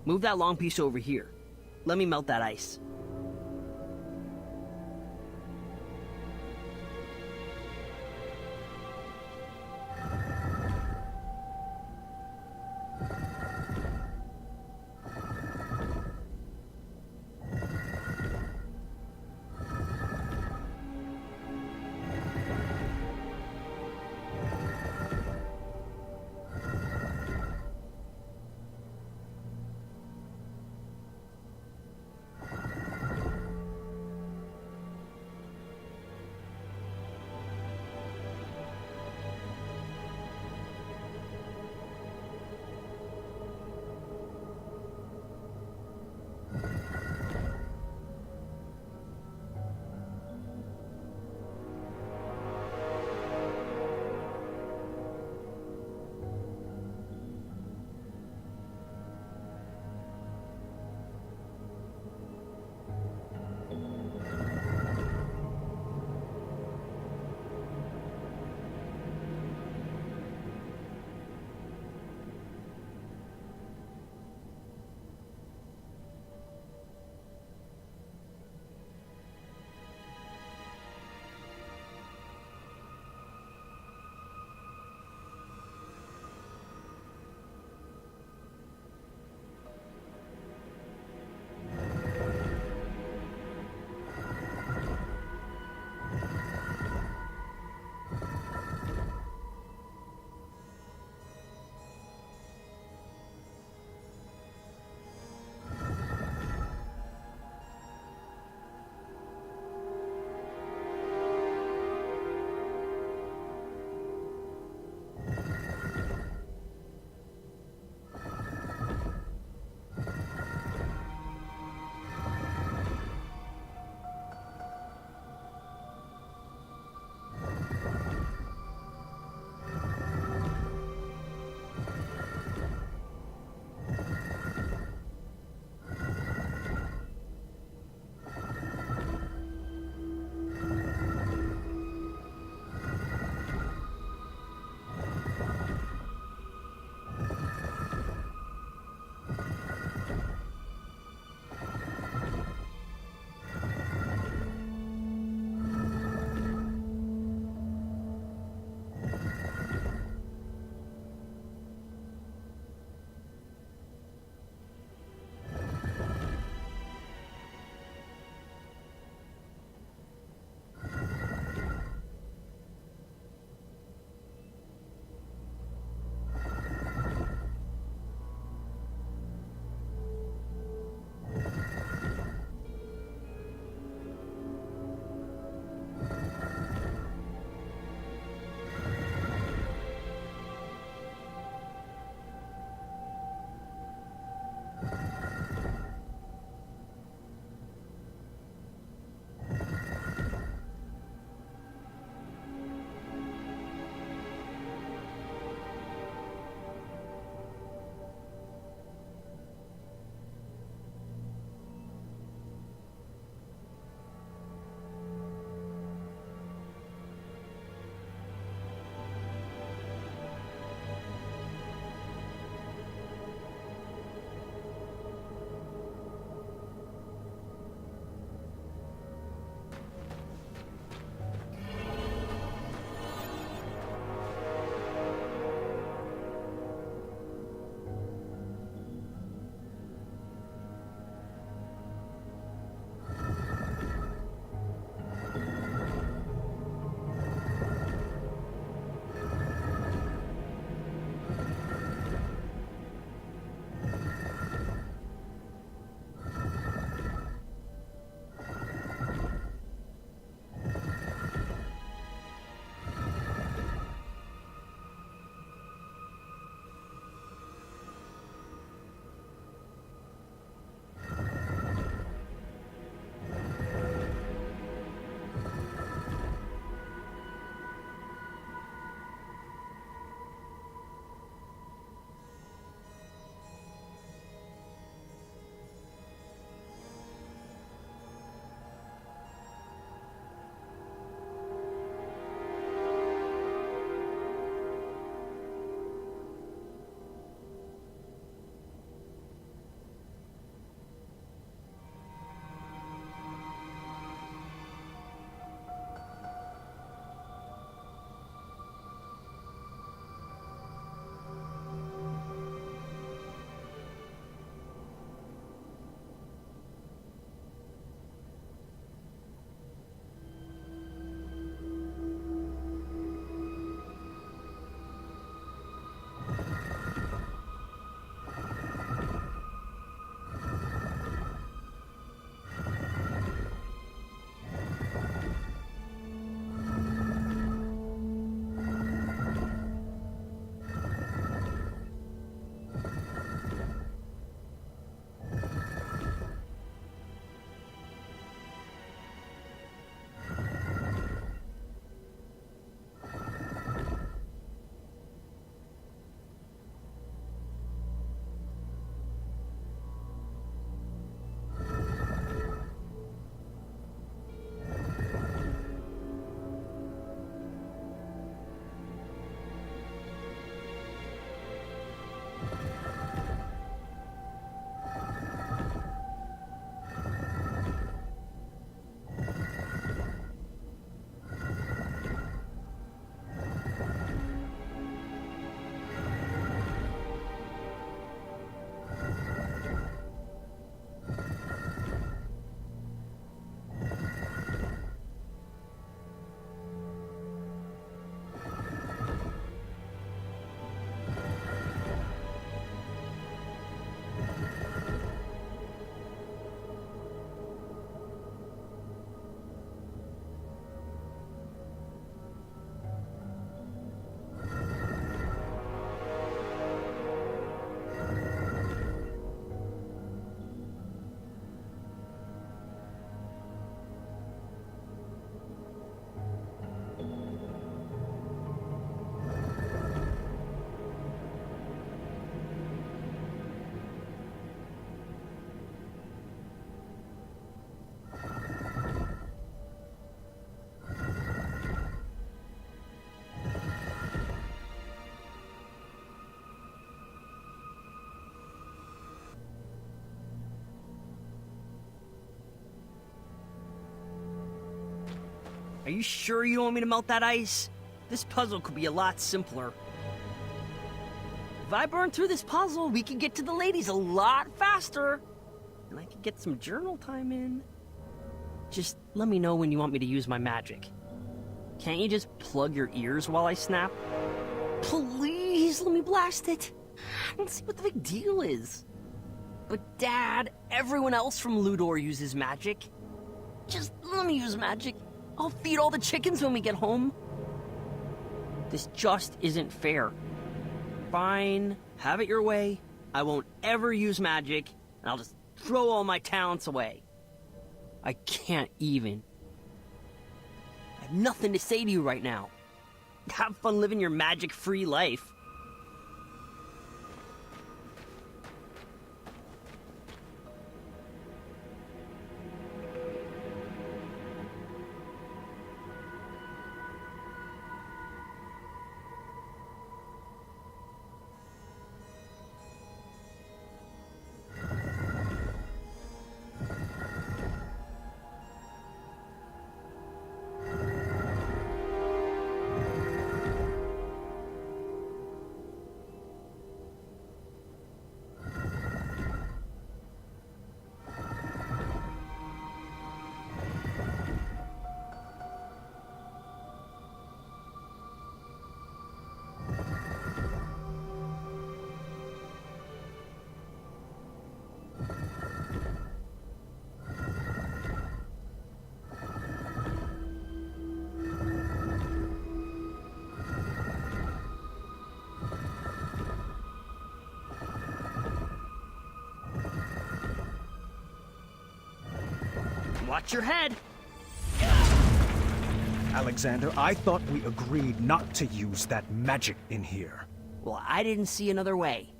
Move that long piece over here. Let me melt that ice. Are you sure you don't want me to melt that ice? This puzzle could be a lot simpler. If I burn through this puzzle, we can get to the ladies a lot faster. And I can get some journal time in. Just let me know when you want me to use my magic. Can't you just plug your ears while I snap? Please let me blast it. I don't see what the big deal is. But Dad, everyone else from Ludor uses magic. Just let me use magic. I'll feed all the chickens when we get home. This just isn't fair. Fine, have it your way. I won't ever use magic, and I'll just throw all my talents away. I can't even. I have nothing to say to you right now. Have fun living your magic-free life. Watch your head! Alexander, I thought we agreed not to use that magic in here. Well, I didn't see another way.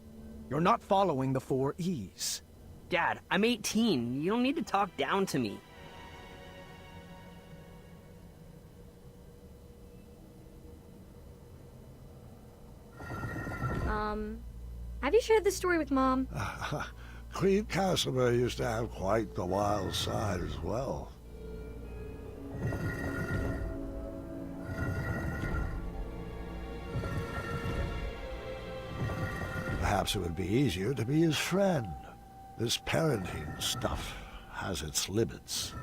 You're not following the 4 E's. Dad, I'm 18. You don't need to talk down to me. Have you shared this story with Mom? Queen Casimir used to have quite the wild side as well. Perhaps it would be easier to be his friend. This parenting stuff has its limits.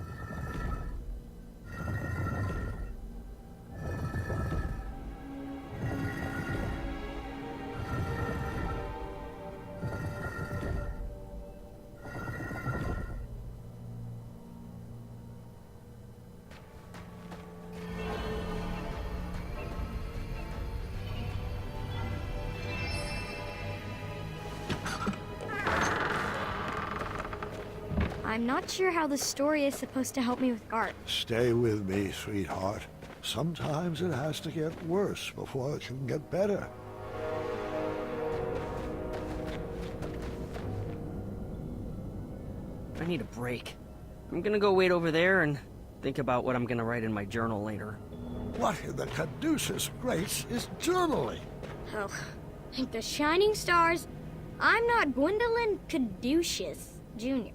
I'm not sure how the story is supposed to help me with art. Stay with me, sweetheart. Sometimes it has to get worse before it can get better. I need a break. I'm gonna go wait over there and think about what I'm gonna write in my journal later. What in the caduceus grace is journaling? Oh, like the shining stars. I'm not Gwendolyn Caduceus Jr.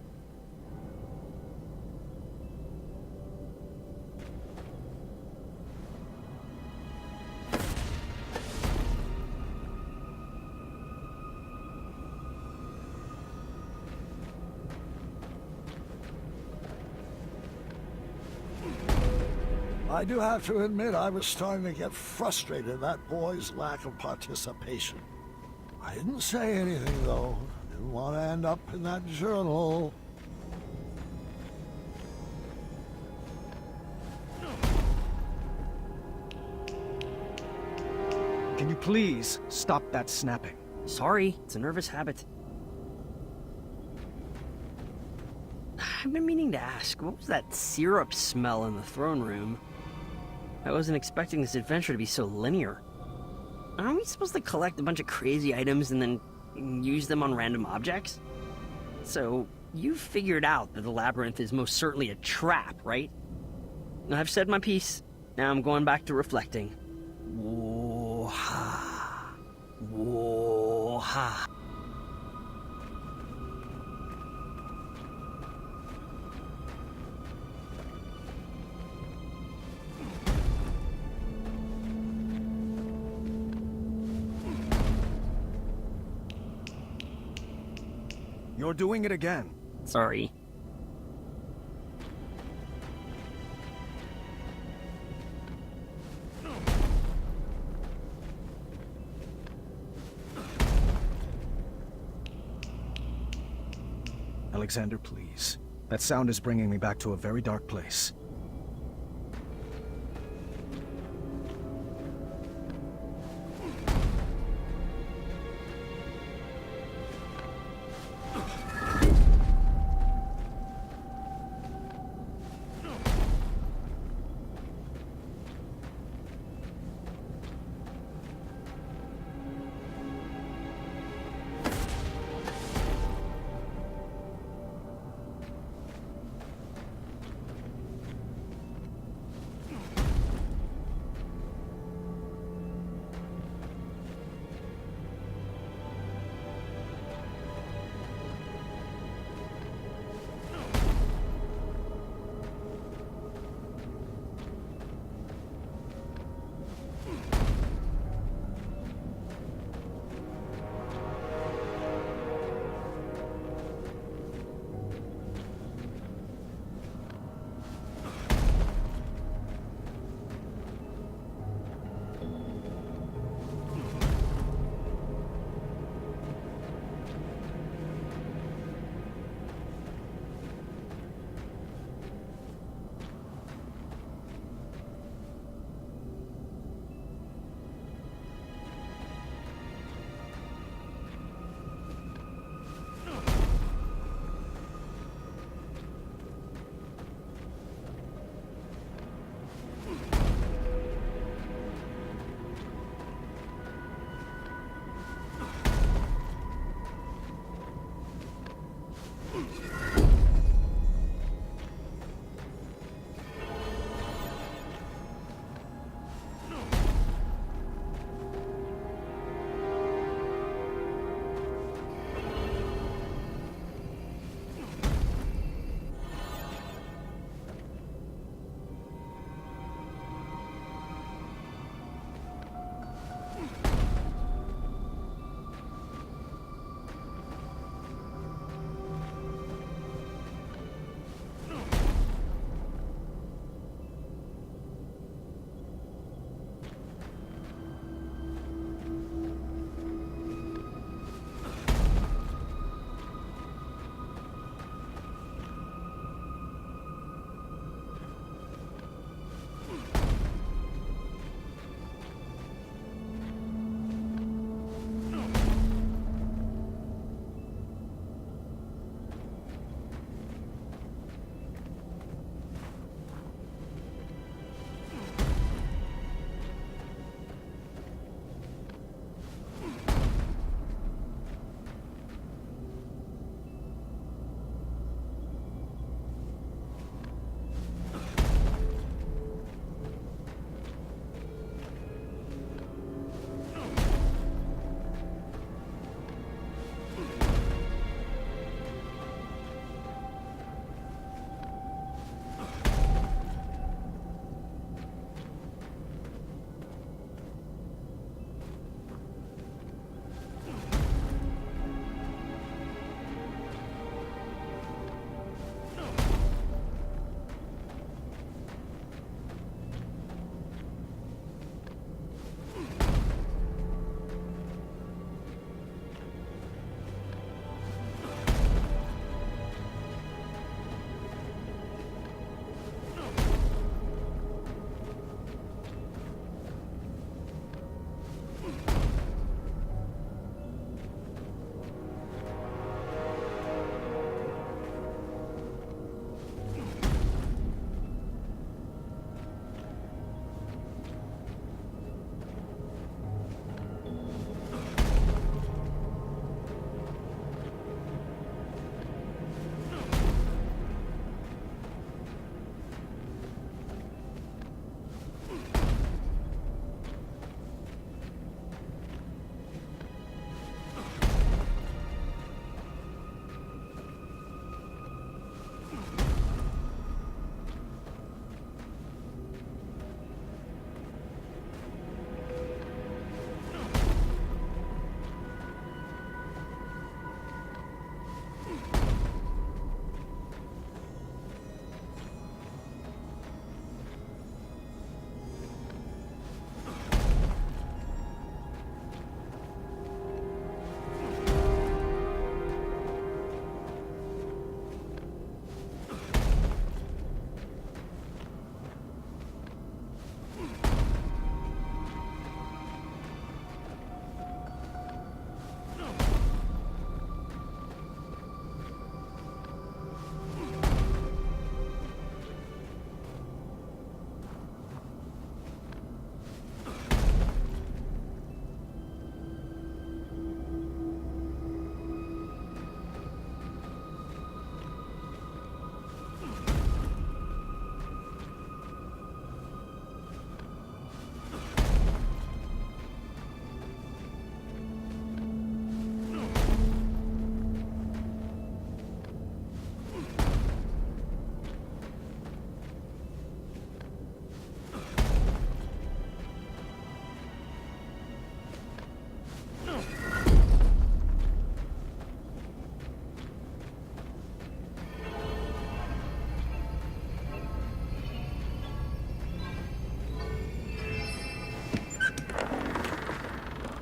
I do have to admit I was starting to get frustrated at that boy's lack of participation. I didn't say anything, though. Didn't want to end up in that journal. Can you please stop that snapping? Sorry, it's a nervous habit. I've been meaning to ask, what was that syrup smell in the throne room? I wasn't expecting this adventure to be so linear. Aren't we supposed to collect a bunch of crazy items and then use them on random objects? So, you figured out that the labyrinth is most certainly a trap, right? I've said my piece. Now I'm going back to reflecting. Whoa-ha. Whoa-ha. You're doing it again. Sorry. Alexander, please. That sound is bringing me back to a very dark place.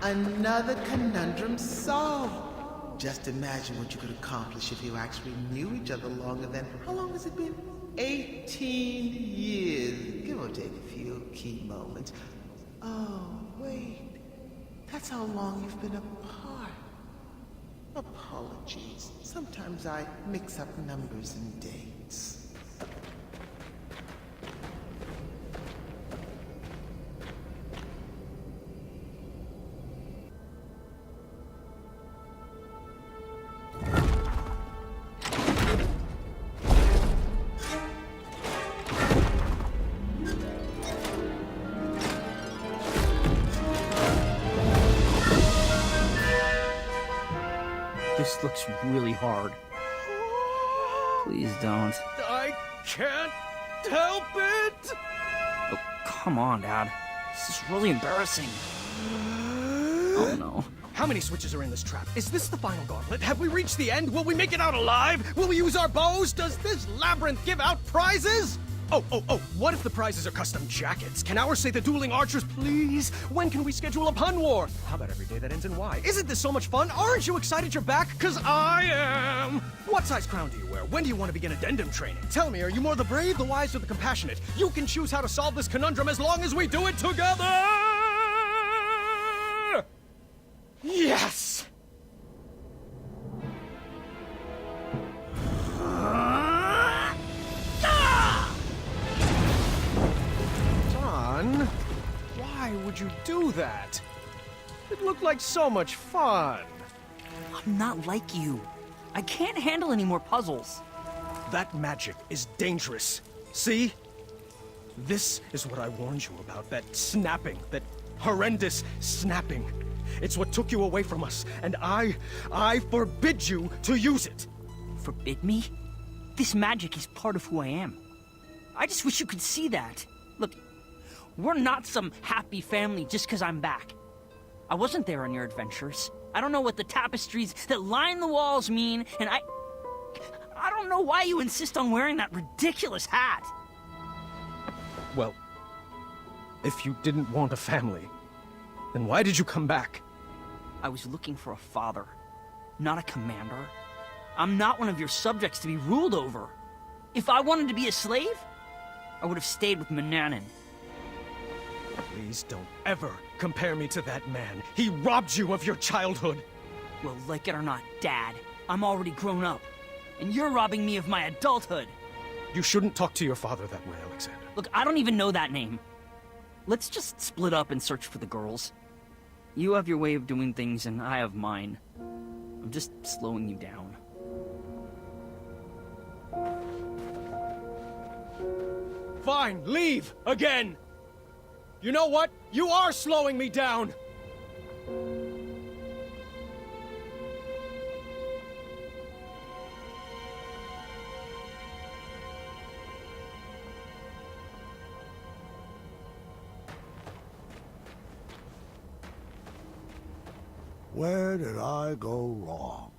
Another conundrum solved. Just imagine what you could accomplish if you actually knew each other longer than, how long has it been? 18 years, give or take a few key moments. Oh, wait. That's how long you've been apart. Apologies. Sometimes I mix up numbers and dates. This looks really hard. Please don't. I can't help it! Oh, come on, Dad. This is really embarrassing. Oh, no. How many switches are in this trap? Is this the final gauntlet? Have we reached the end? Will we make it out alive? Will we use our bows? Does this labyrinth give out prizes? Oh, what if the prizes are custom jackets? Can ours say the dueling archers, please? When can we schedule a pun war? How about every day that ends in Y? Isn't this so much fun? Aren't you excited you're back? 'Cause I am! What size crown do you wear? When do you want to begin addendum training? Tell me, are you more the brave, the wise, or the compassionate? You can choose how to solve this conundrum as long as we do it together! Yes! John, why would you do that? It looked like so much fun. I'm not like you. I can't handle any more puzzles. That magic is dangerous. See? This is what I warned you about, that snapping, that horrendous snapping. It's what took you away from us, and I forbid you to use it. Forbid me? This magic is part of who I am. I just wish you could see that. Look, we're not some happy family just because I'm back. I wasn't there on your adventures. I don't know what the tapestries that line the walls mean, and I don't know why you insist on wearing that ridiculous hat. Well, if you didn't want a family, then why did you come back? I was looking for a father, not a commander. I'm not one of your subjects to be ruled over. If I wanted to be a slave, I would have stayed with Mananan. Please don't ever compare me to that man. He robbed you of your childhood. Well, like it or not, Dad, I'm already grown up. And you're robbing me of my adulthood. You shouldn't talk to your father that way, Alexander. Look, I don't even know that name. Let's just split up and search for the girls. You have your way of doing things, and I have mine. I'm just slowing you down. Fine, leave! Again! You know what? You are slowing me down! Where did I go wrong?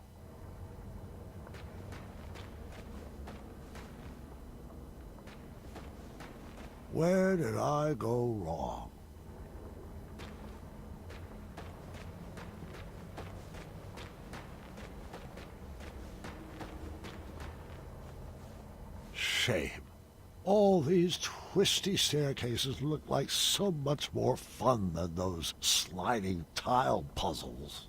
Where did I go wrong? Shame. All these twisty staircases look like so much more fun than those sliding tile puzzles.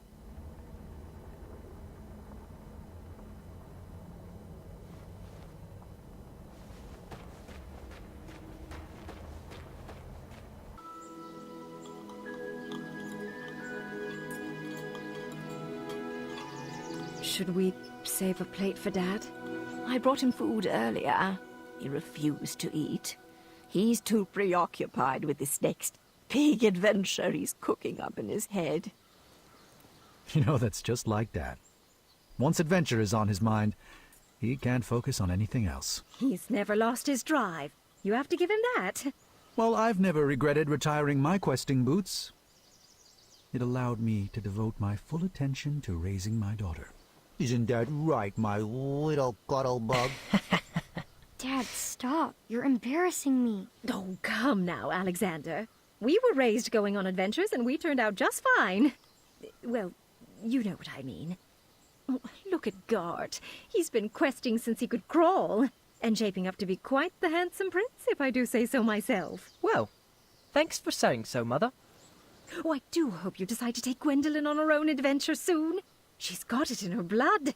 Should we save a plate for Dad? I brought him food earlier. He refused to eat. He's too preoccupied with this next big adventure he's cooking up in his head. You know, that's just like Dad. Once adventure is on his mind, he can't focus on anything else. He's never lost his drive. You have to give him that. Well, I've never regretted retiring my questing boots. It allowed me to devote my full attention to raising my daughter. Isn't that right, my little cuddlebug? Dad, stop. You're embarrassing me. Oh, come now, Alexander. We were raised going on adventures and we turned out just fine. Well, you know what I mean. Oh, look at Gart. He's been questing since he could crawl, and shaping up to be quite the handsome prince, if I do say so myself. Well, thanks for saying so, Mother. Oh, I do hope you decide to take Gwendolyn on her own adventure soon. She's got it in her blood.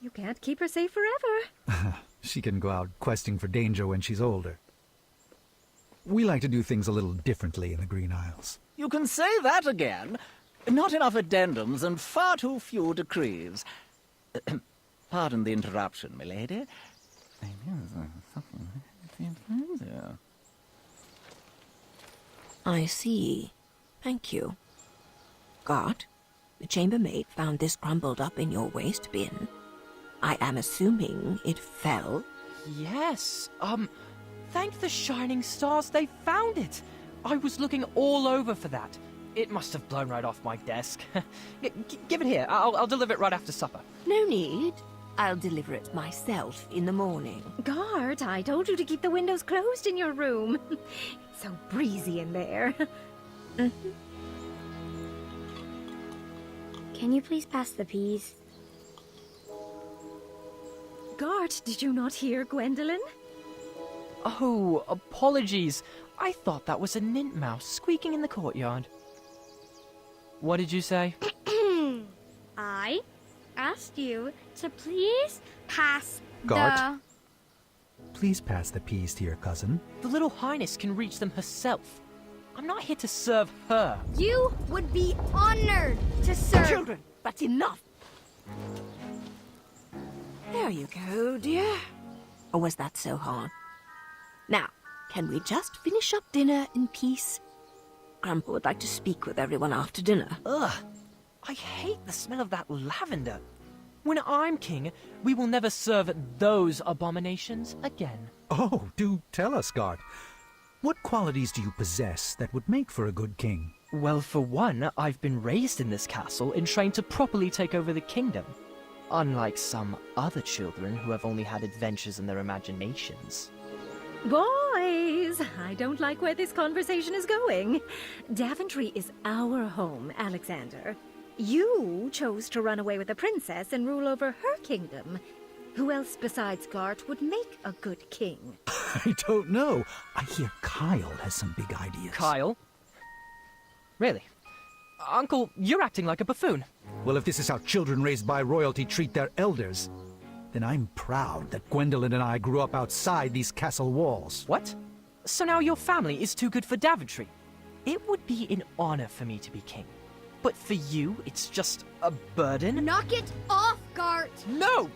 You can't keep her safe forever. She can go out questing for danger when she's older. We like to do things a little differently in the Green Isles. You can say that again. Not enough addendums and far too few decrees. Pardon the interruption, milady. I see. Thank you. Gart, the chambermaid found this crumbled up in your waste bin. I am assuming it fell. Yes, thank the shining stars they found it. I was looking all over for that. It must have blown right off my desk. Give it here. I'll deliver it right after supper. No need. I'll deliver it myself in the morning. Gart, I told you to keep the windows closed in your room. It's so breezy in there. Can you please pass the peas? Gart, did you not hear Gwendolyn? Oh, apologies. I thought that was a nintmouse squeaking in the courtyard. What did you say? I asked you to please pass Gart? Please pass the peas to your cousin. The little highness can reach them herself. I'm not here to serve her. You would be honored to serve. Children, that's enough. There you go, dear. Or was that so hard? Now, can we just finish up dinner in peace? Grandpa would like to speak with everyone after dinner. Ugh, I hate the smell of that lavender. When I'm king, we will never serve those abominations again. Oh, do tell us, Gart. What qualities do you possess that would make for a good king? Well, for one, I've been raised in this castle and trained to properly take over the kingdom. Unlike some other children who have only had adventures in their imaginations. Boys, I don't like where this conversation is going. Daventry is our home, Alexander. You chose to run away with a princess and rule over her kingdom. Who else besides Gart would make a good king? I don't know. I hear Kyle has some big ideas. Kyle? Really? Uncle, you're acting like a buffoon. Well, if this is how children raised by royalty treat their elders, then I'm proud that Gwendolyn and I grew up outside these castle walls. What? So now your family is too good for Daventry? It would be an honor for me to be king. But for you, it's just a burden? Knock it off, Gart! No!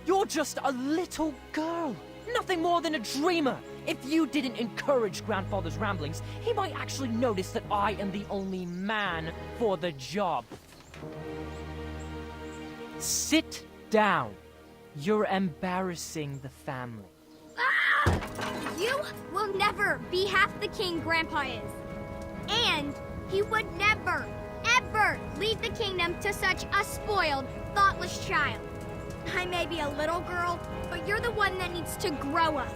You're just a little girl. Nothing more than a dreamer. If you didn't encourage Grandfather's ramblings, he might actually notice that I am the only man for the job. Sit down. You're embarrassing the family. Ah! You will never be half the king Grandpa is. And he would never, ever leave the kingdom to such a spoiled, thoughtless child. I may be a little girl, but you're the one that needs to grow up.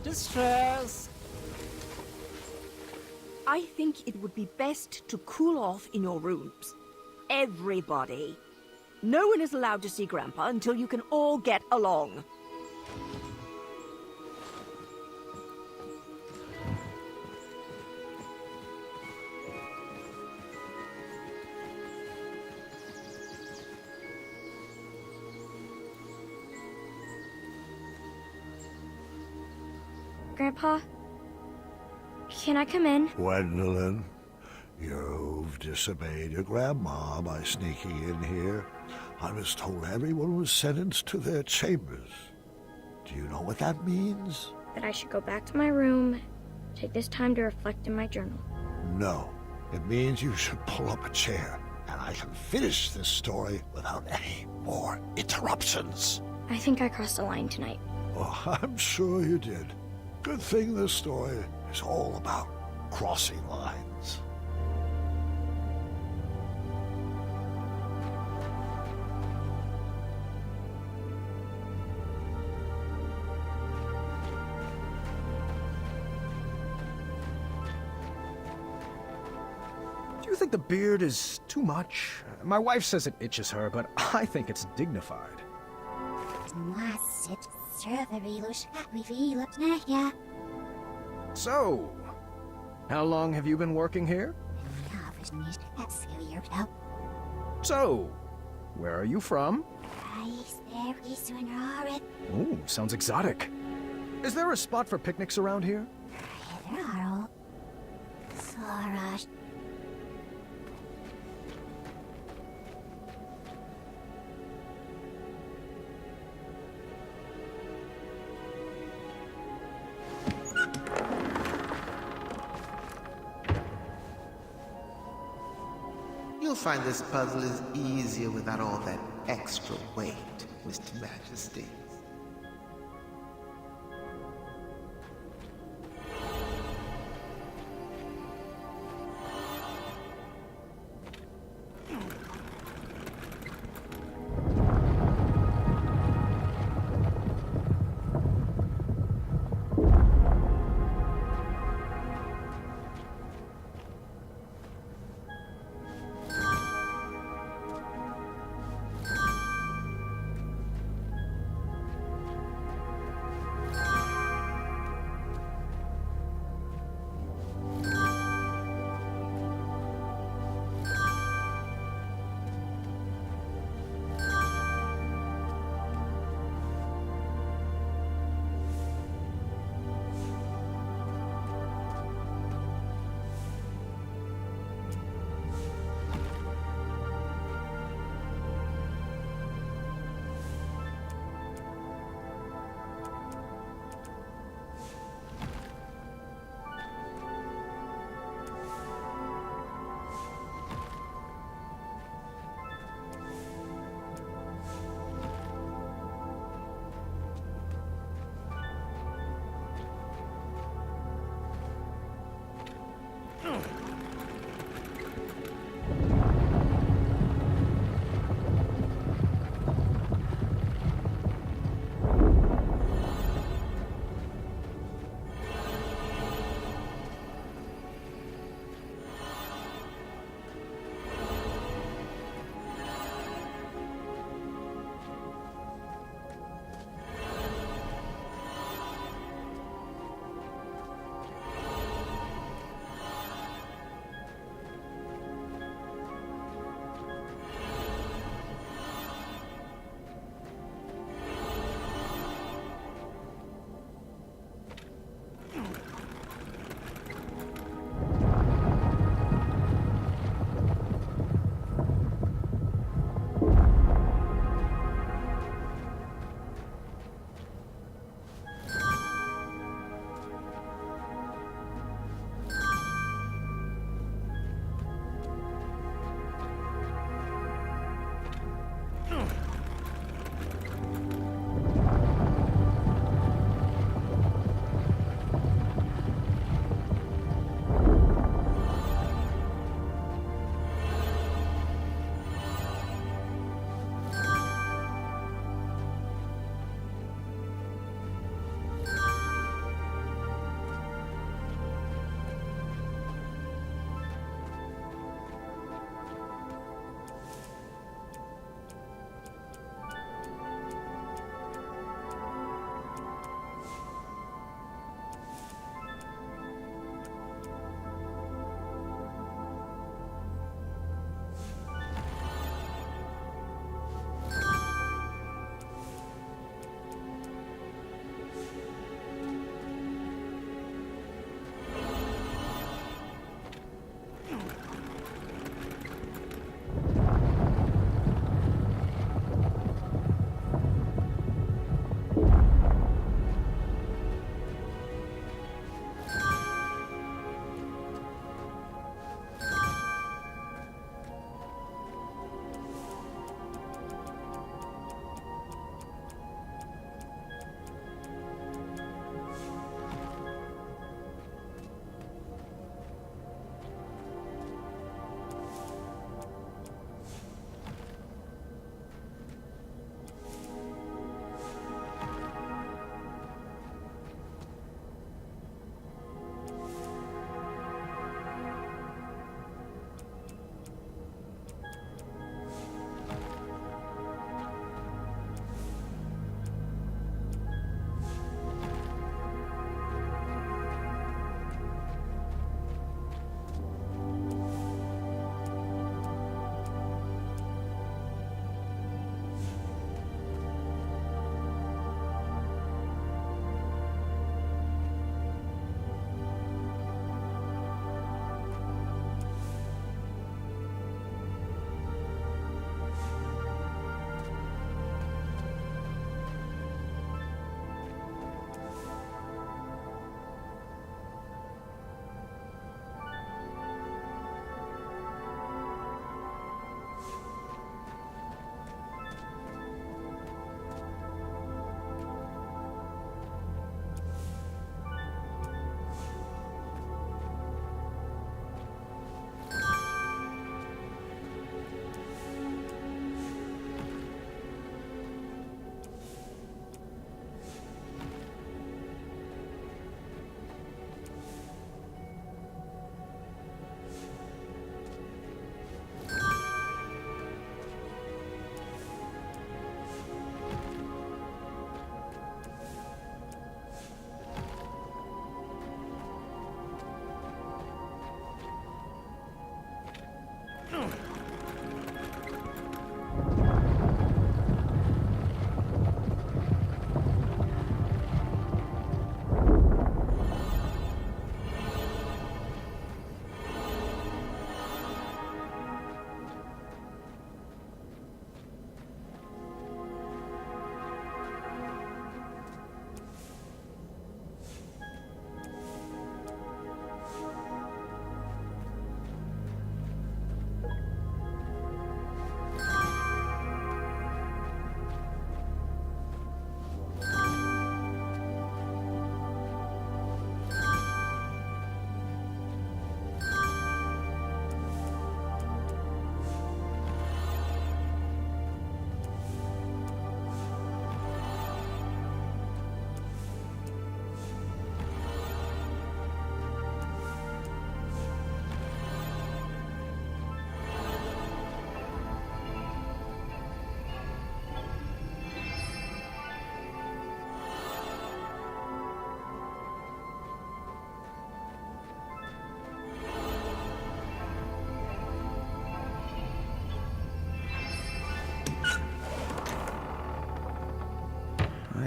Distress. I think it would be best to cool off in your rooms. Everybody. No one is allowed to see Grandpa until you can all get along. Grandpa, can I come in? Gwendolyn, you've disobeyed your grandma by sneaking in here. I was told everyone was sentenced to their chambers. Do you know what that means? That I should go back to my room, take this time to reflect in my journal. No. It means you should pull up a chair, and I can finish this story without any more interruptions. I think I crossed the line tonight. Oh, I'm sure you did. Good thing this story is all about crossing lines. Do you think the beard is too much? My wife says it itches her, but I think it's dignified. So, how long have you been working here? So, where are you from? Ooh, sounds exotic. Is there a spot for picnics around here? You'll find this puzzle is easier without all that extra weight, Mr. Majesty.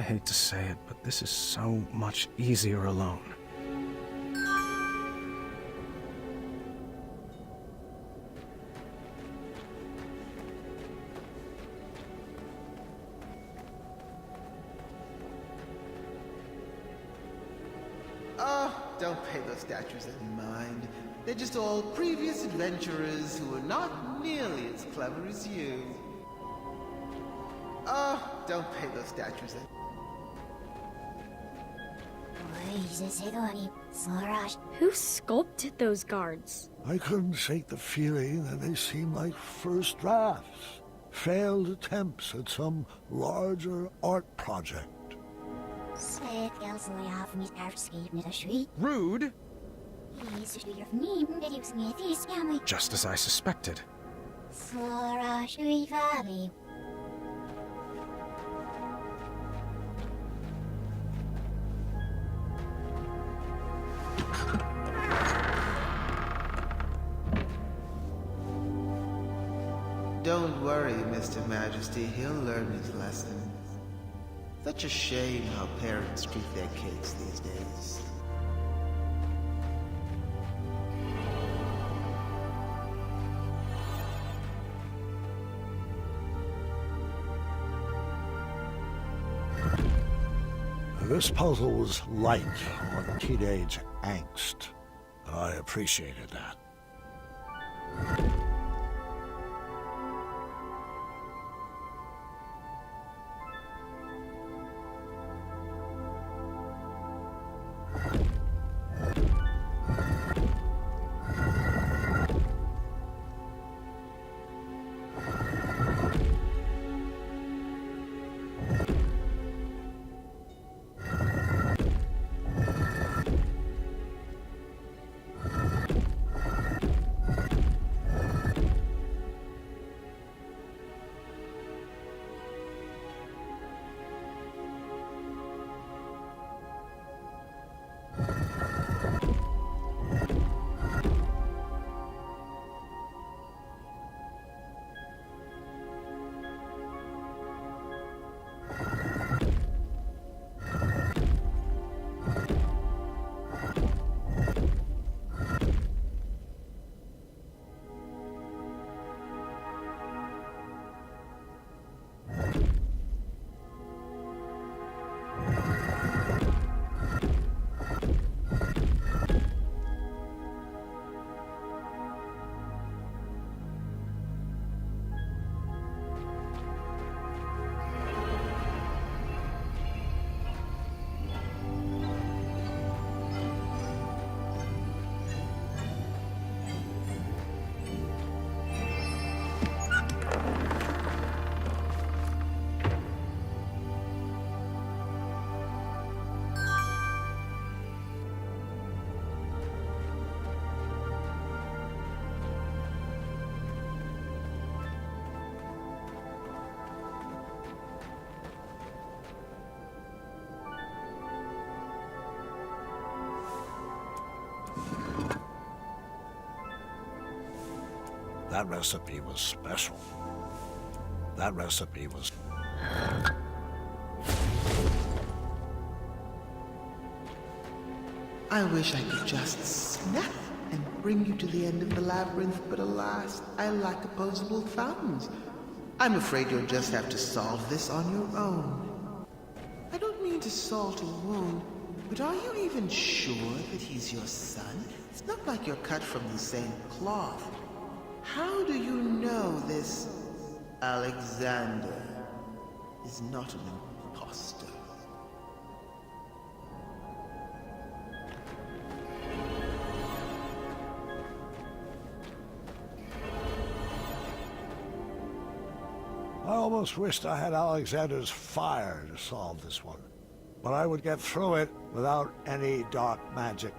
hate to say it, but this is so much easier alone. Oh, don't pay those statues any mind. They're just all previous adventurers who are not nearly as clever as you. Oh, don't pay those statues any Who sculpted those guards? I couldn't shake the feeling that they seemed like first drafts, failed attempts at some larger art project. Rude? Just as I suspected. Don't worry, Mr. Majesty. He'll learn his lesson. Such a shame how parents treat their kids these days. This puzzle was light on teenage angst. I appreciated that. That recipe was special. That recipe was... I wish I could just snap and bring you to the end of the labyrinth, but alas, I lack opposable thumbs. I'm afraid you'll just have to solve this on your own. I don't mean to salt a wound, but are you even sure that he's your son? It's not like you're cut from the same cloth. How do you know this Alexander is not an imposter? I almost wished I had Alexander's fire to solve this one. But I would get through it without any dark magic.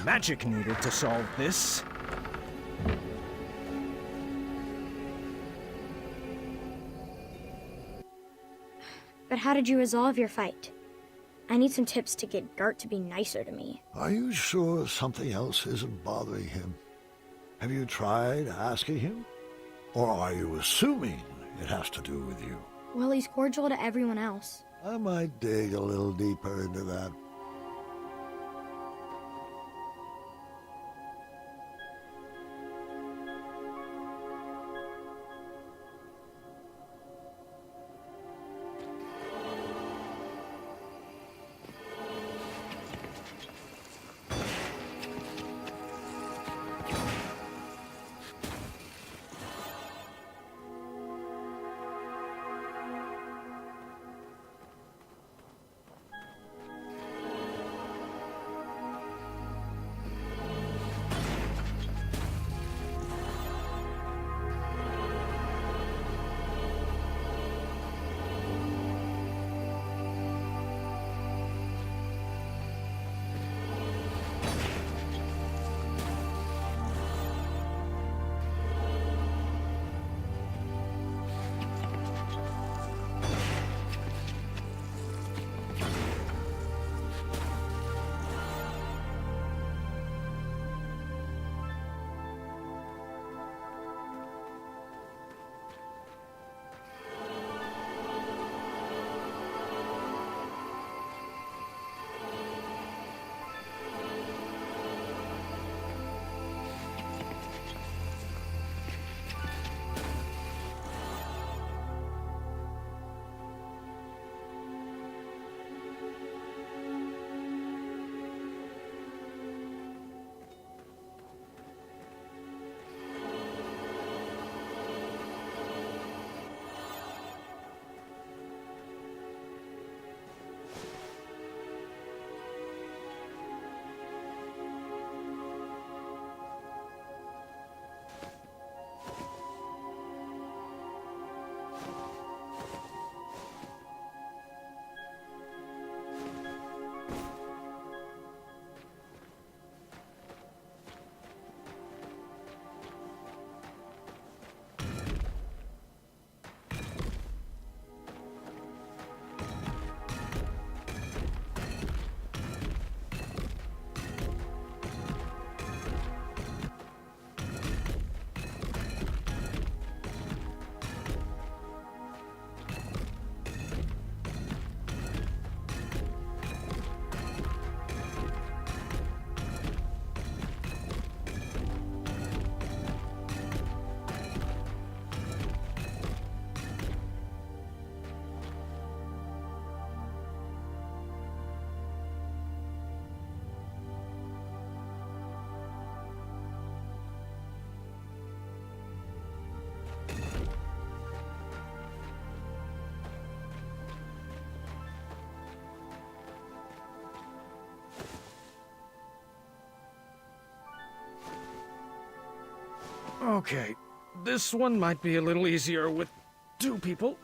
magic needed to solve this. But how did you resolve your fight? I need some tips to get Gart to be nicer to me. Are you sure something else isn't bothering him? Have you tried asking him? Or are you assuming it has to do with you? Well, he's cordial to everyone else. I might dig a little deeper into that. Okay, this one might be a little easier with two people.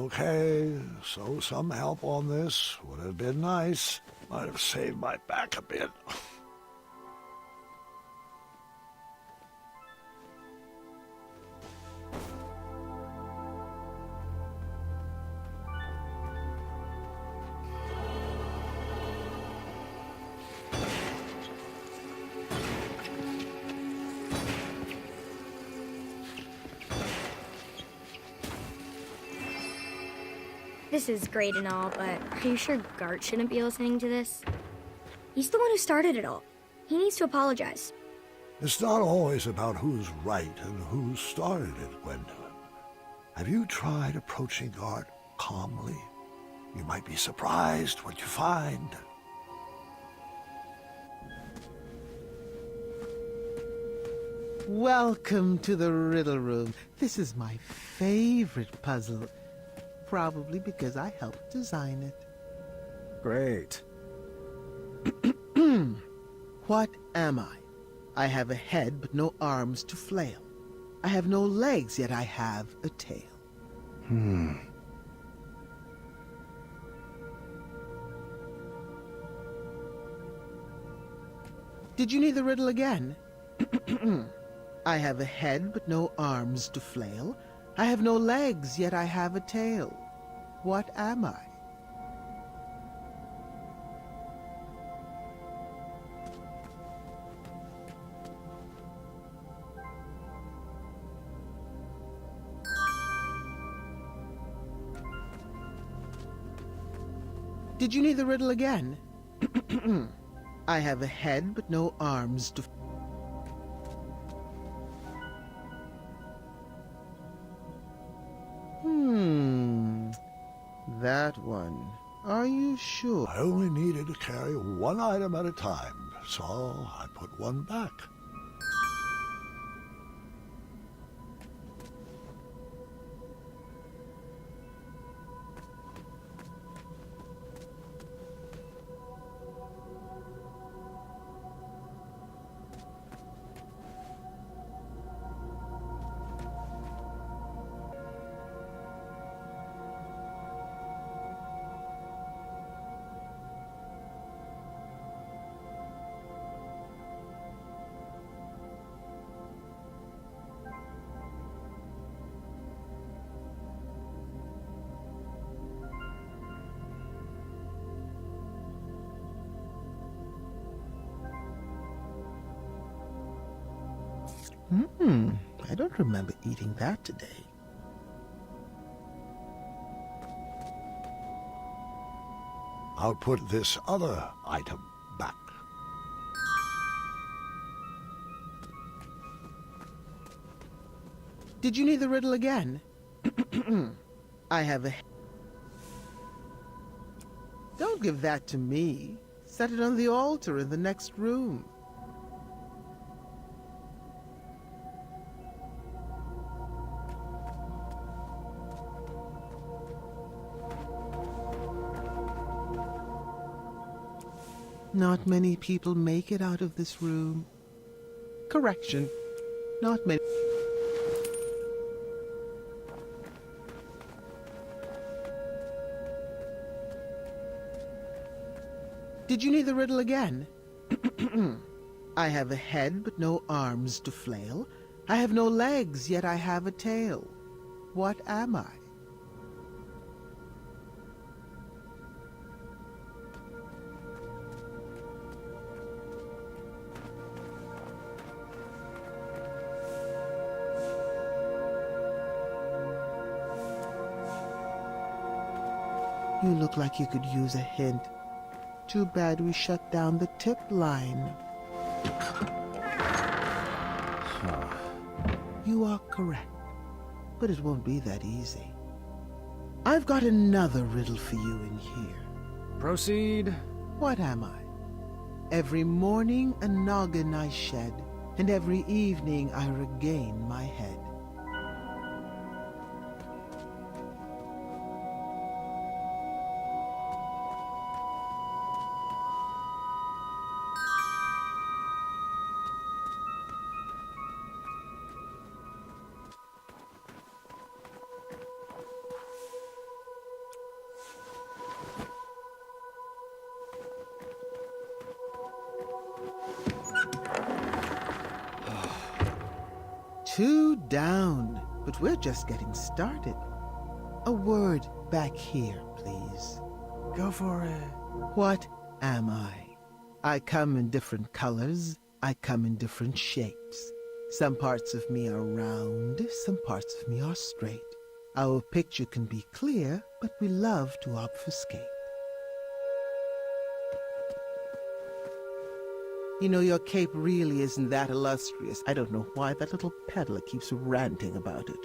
Okay, so some help on this would have been nice. Might have saved my back a bit. This is great and all, but are you sure Gart shouldn't be listening to this? He's the one who started it all. He needs to apologize. It's not always about who's right and who started it, Gwendolyn. Have you tried approaching Gart calmly? You might be surprised what you find. Welcome to the riddle room. This is my favorite puzzle. Probably because I helped design it. Great. What am I? I have a head but no arms to flail. I have no legs, yet I have a tail. Did you need the riddle again? I have a head but no arms to flail. I have no legs, yet I have a tail. What am I? Did you need the riddle again? I have a head but no arms to... That one. Are you sure? I only needed to carry one item at a time, so I put one back. I don't remember eating that today. I'll put this other item back. Did you need the riddle again? I have a... Don't give that to me. Set it on the altar in the next room. Not many people make it out of this room. Correction. Not many. Did you need the riddle again? I have a head but no arms to flail. I have no legs, yet I have a tail. What am I? You look like you could use a hint. Too bad we shut down the tip line. You are correct, but it won't be that easy. I've got another riddle for you in here. Proceed. What am I? Every morning a noggin I shed, and every evening I regain my head. 2 down, but we're just getting started. A word back here, please. Go for it. What am I? I come in different colors. I come in different shapes. Some parts of me are round, some parts of me are straight. Our picture can be clear, but we love to obfuscate. You know, your cape really isn't that illustrious. I don't know why that little peddler keeps ranting about it.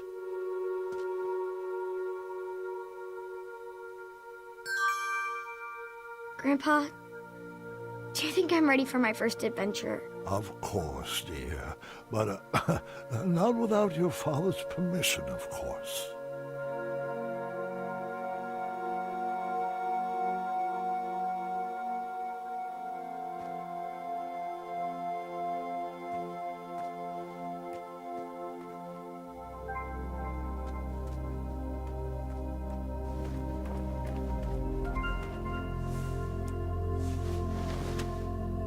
Grandpa, do you think I'm ready for my first adventure? Of course, dear. But not without your father's permission, of course.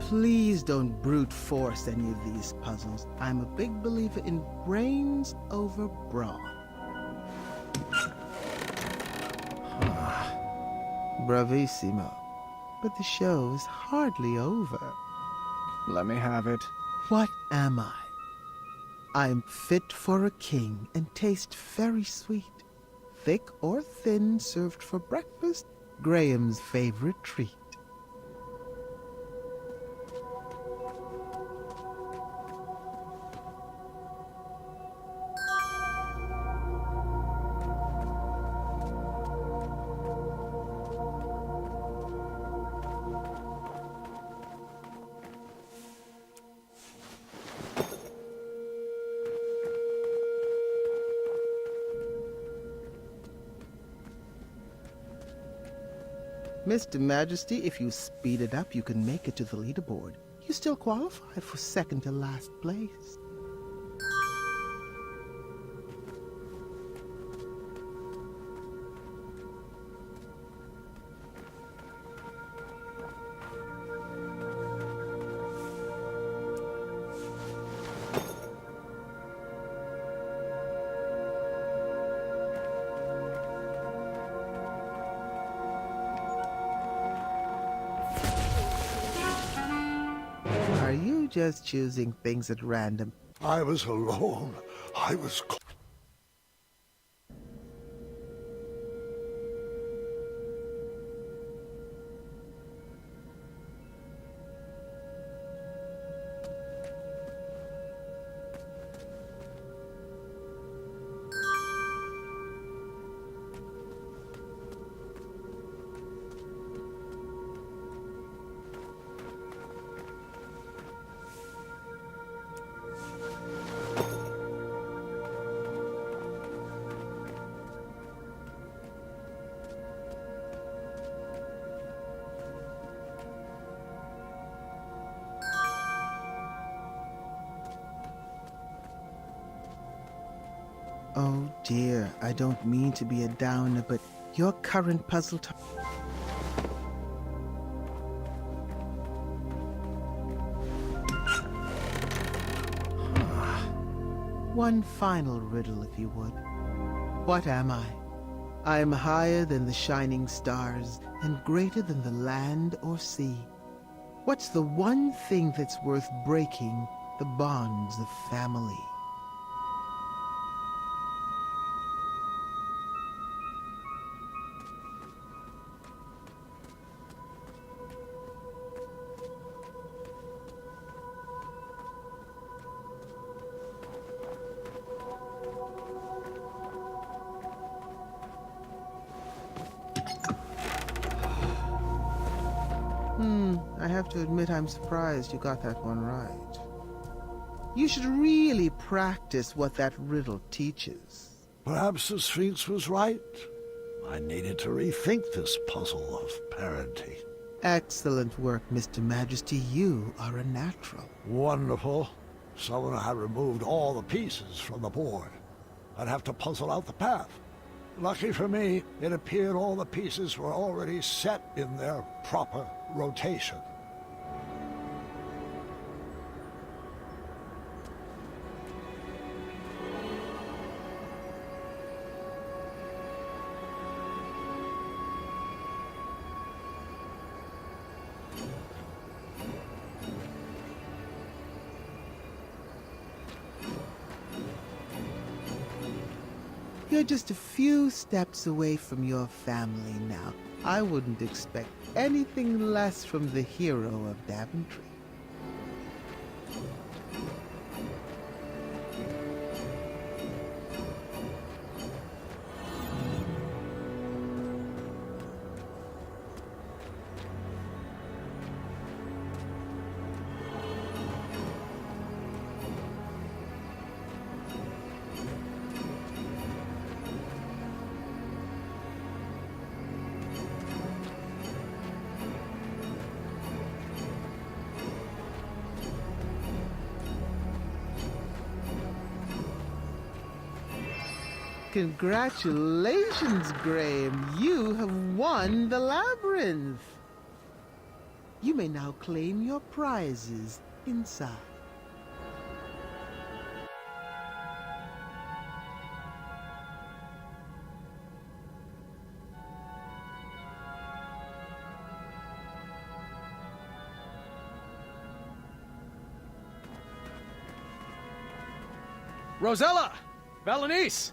Please don't brute force any of these puzzles. I'm a big believer in brains over brawn. Bravissimo. But the show is hardly over. Let me have it. What am I? I'm fit for a king and taste very sweet. Thick or thin, served for breakfast, Graham's favorite treat. Mr. Majesty, if you speed it up, you can make it to the leaderboard. You still qualify for second to last place. Are you just choosing things at random? I was alone. I was... Oh dear, I don't mean to be a downer, but your current puzzle One final riddle, if you would. What am I? I am higher than the shining stars and greater than the land or sea. What's the one thing that's worth breaking the bonds of family? I have to admit I'm surprised you got that one right. You should really practice what that riddle teaches. Perhaps the Sphinx was right. I needed to rethink this puzzle of parenting. Excellent work, Mr. Majesty. You are a natural. Wonderful. Someone had removed all the pieces from the board. I'd have to puzzle out the path. Lucky for me, it appeared all the pieces were already set in their proper rotation. You're just a few steps away from your family now. I wouldn't expect anything less from the hero of Daventry. Congratulations, Graham. You have won the labyrinth. You may now claim your prizes inside. Rosella! Valenice!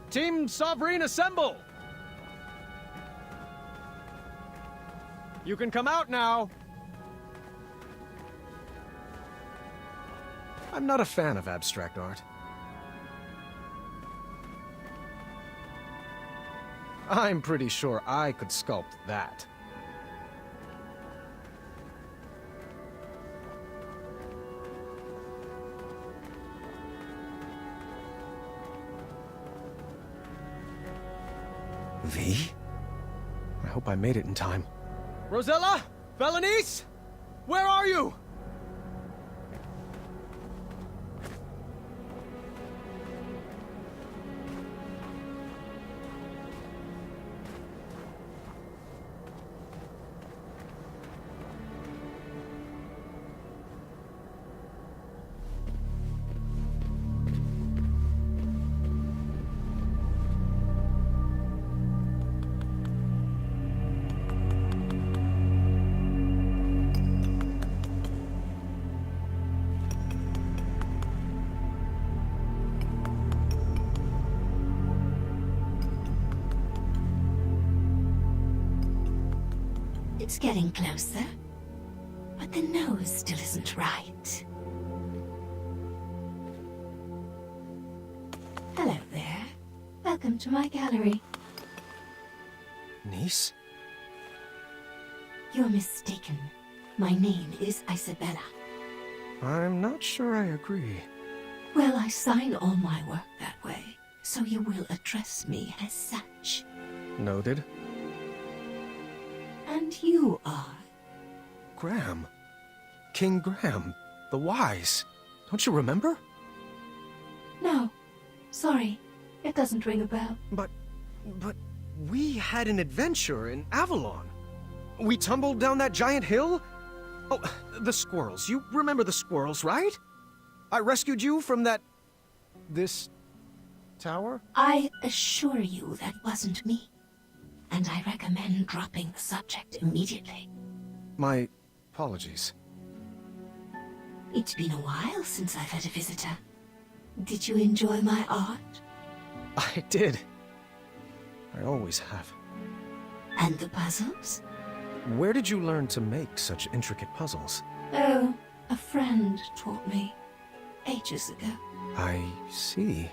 Team Sovereign, assemble! You can come out now. I'm not a fan of abstract art. I'm pretty sure I could sculpt that. V? I hope I made it in time. Rosella? Valenice? Where are you? It's getting closer, but the nose still isn't right. Hello there. Welcome to my gallery. Niece? You're mistaken. My name is Isabella. I'm not sure I agree. Well, I sign all my work that way, so you will address me as such. Noted. And you are? Graham. King Graham. The Wise. Don't you remember? No. Sorry. It doesn't ring a bell. But we had an adventure in Avalon. We tumbled down that giant hill? Oh, the squirrels. You remember the squirrels, right? I rescued you from this tower? I assure you that wasn't me. And I recommend dropping the subject immediately. My apologies. It's been a while since I've had a visitor. Did you enjoy my art? I did. I always have. And the puzzles? Where did you learn to make such intricate puzzles? Oh, a friend taught me. Ages ago. I see.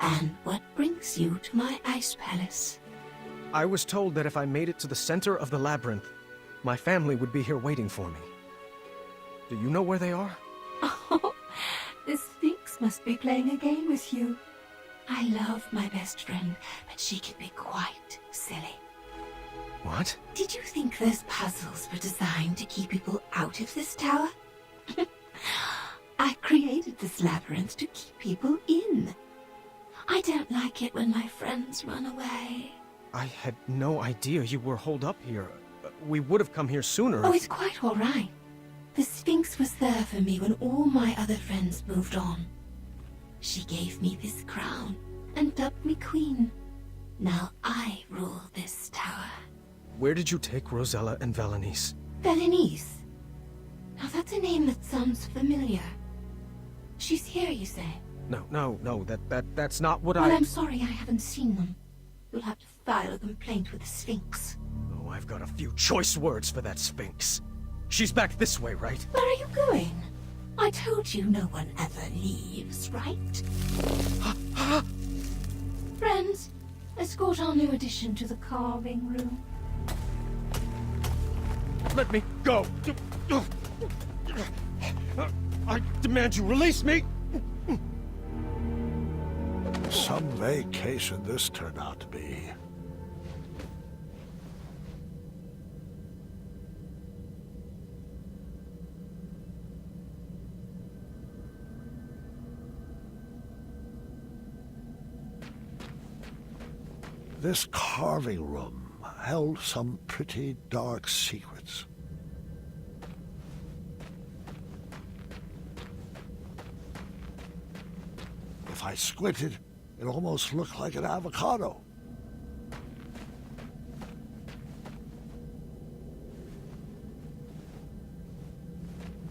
And what brings you to my ice palace? I was told that if I made it to the center of the labyrinth, my family would be here waiting for me. Do you know where they are? Oh, the Sphinx must be playing a game with you. I love my best friend, but she can be quite silly. What? Did you think those puzzles were designed to keep people out of this tower? I created this labyrinth to keep people in. I don't like it when my friends run away. I had no idea you were holed up here. We would have come here sooner. Oh, it's quite all right. The Sphinx was there for me when all my other friends moved on. She gave me this crown and dubbed me queen. Now I rule this tower. Where did you take Rosella and Valenice? Valenice? Now that's a name that sounds familiar. She's here, you say? No, that's not what Well, I'm sorry I haven't seen them. You'll have to file a complaint with the Sphinx. Oh, I've got a few choice words for that Sphinx. She's back this way, right? Where are you going? I told you no one ever leaves, right? Friends, escort our new addition to the carving room. Let me go! I demand you release me! Some vacation this turned out to be. This carving room held some pretty dark secrets. If I squinted, it almost looked like an avocado.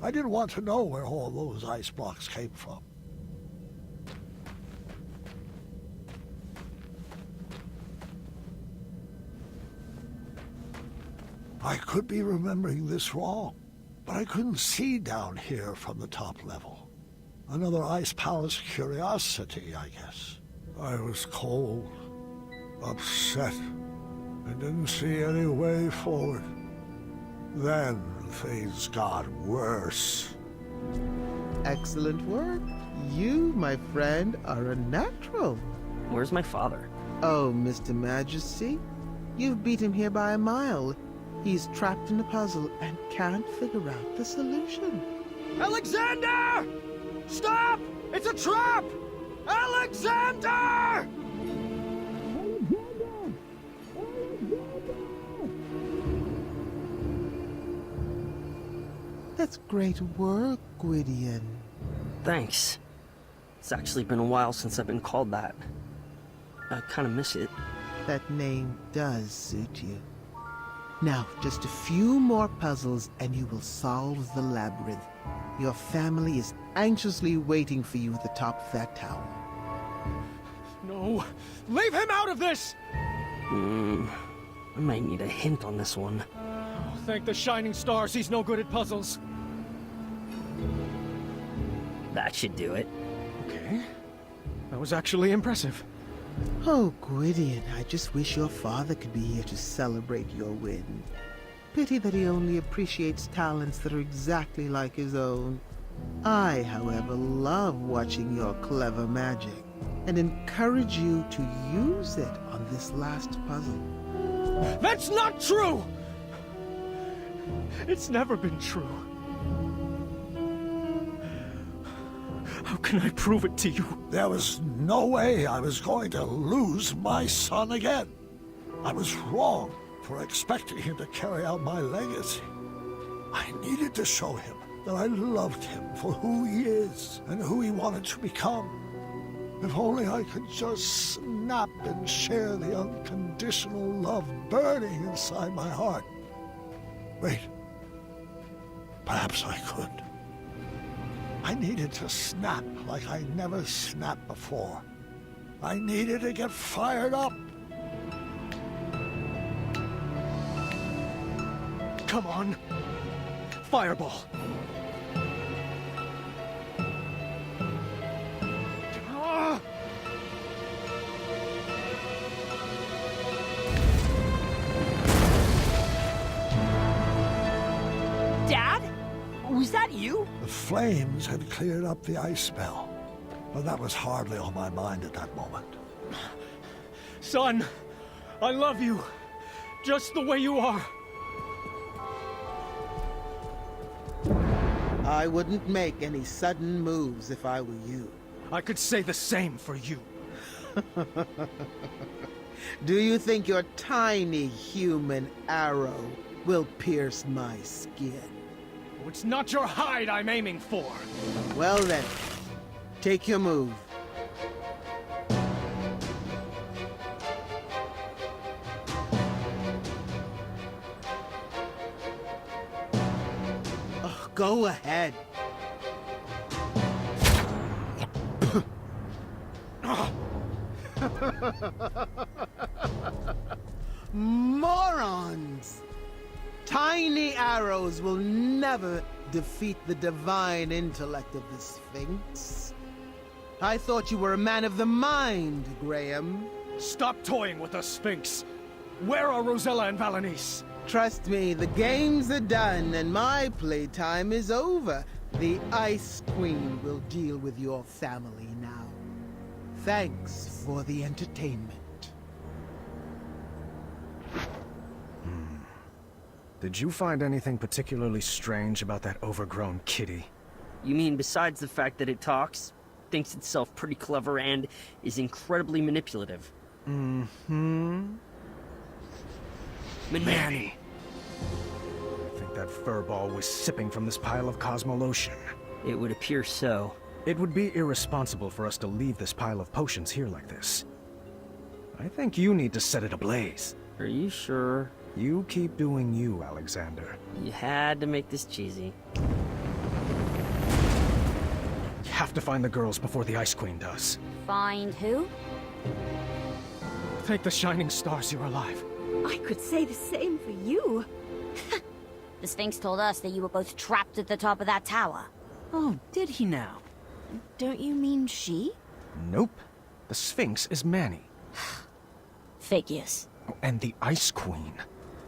I didn't want to know where all those ice blocks came from. I could be remembering this wrong, but I couldn't see down here from the top level. Another Ice Palace curiosity, I guess. I was cold, upset, and didn't see any way forward. Then things got worse. Excellent work. You, my friend, are a natural. Where's my father? Oh, Mr. Majesty, you've beat him here by a mile. He's trapped in a puzzle and can't figure out the solution. Alexander! Stop! It's a trap! Alexander! That's great work, Gwydion. Thanks. It's actually been a while since I've been called that. I kind of miss it. That name does suit you. Now, just a few more puzzles and you will solve the labyrinth. Your family is anxiously waiting for you at the top of that tower. No! Leave him out of this! I might need a hint on this one. Oh, thank the shining stars he's no good at puzzles. That should do it. Okay. That was actually impressive. Oh, Gwydion, I just wish your father could be here to celebrate your win. Pity that he only appreciates talents that are exactly like his own. I, however, love watching your clever magic and encourage you to use it on this last puzzle. That's not true! It's never been true. How can I prove it to you? There was no way I was going to lose my son again. I was wrong for expecting him to carry out my legacy. I needed to show him that I loved him for who he is and who he wanted to become. If only I could just snap and share the unconditional love burning inside my heart. Wait, perhaps I could. I needed to snap like I never snapped before. I needed to get fired up. Come on. Fireball. Ah! Dad? Was that you? The flames had cleared up the ice spell, but that was hardly on my mind at that moment. Son, I love you. Just the way you are. I wouldn't make any sudden moves if I were you. I could say the same for you. Do you think your tiny human arrow will pierce my skin? It's not your hide I'm aiming for. Well then, take your move. Oh, go ahead. Morons! Tiny arrows will never defeat the divine intellect of the Sphinx. I thought you were a man of the mind, Graham. Stop toying with us, Sphinx. Where are Rosella and Valanice? Trust me, the games are done and my playtime is over. The Ice Queen will deal with your family now. Thanks for the entertainment. Did you find anything particularly strange about that overgrown kitty? You mean besides the fact that it talks, thinks itself pretty clever, and is incredibly manipulative? Mm-hmm. Manny. I think that furball was sipping from this pile of Cosmolotion. It would appear so. It would be irresponsible for us to leave this pile of potions here like this. I think you need to set it ablaze. Are you sure? You keep doing you, Alexander. You had to make this cheesy. You have to find the girls before the Ice Queen does. Find who? Thank the shining stars you're alive. I could say the same for you. The Sphinx told us that you were both trapped at the top of that tower. Oh, did he now? Don't you mean she? Nope. The Sphinx is Manny. Figures. Oh, and the Ice Queen.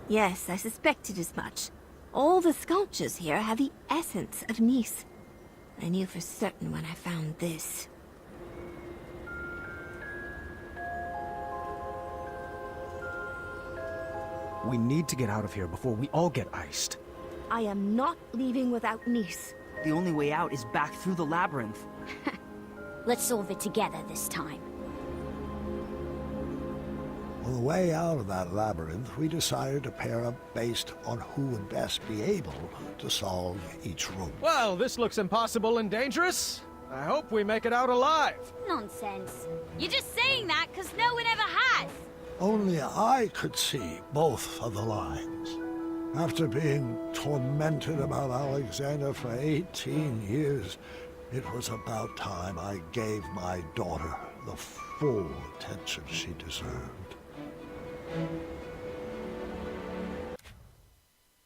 Yes, I suspected as much. All the sculptures here have the essence of Nice. I knew for certain when I found this. We need to get out of here before we all get iced. I am not leaving without Nice. The only way out is back through the labyrinth. Let's solve it together this time. On the way out of that labyrinth, we decided to pair up based on who would best be able to solve each room. Well, this looks impossible and dangerous. I hope we make it out alive. Nonsense. You're just saying that because no one ever has. Only I could see both of the lines. After being tormented about Alexander for 18 years, it was about time I gave my daughter the full attention she deserved.